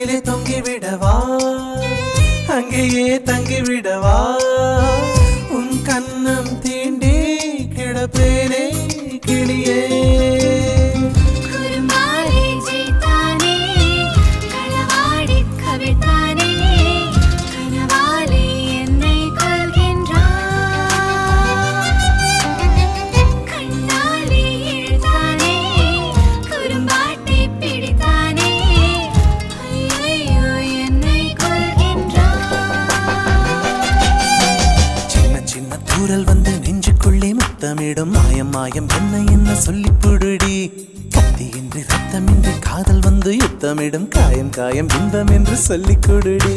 தொங்கிவிடவா அங்கேயே தங்கிவிடவா உன் கண்ணம் தீண்டி கிடப்பேனே கிளியே தூரல் வந்து நெஞ்சுக்குள்ளே முத்தமிடும் மாயம் மாயம் என்ன சொல்லி புடுடி கத்தியின்றி ரத்தமின்றி காதல் வந்து யுத்தமிடும் காயம் காயம் இன்பம் என்று சொல்லிக் கொடுடி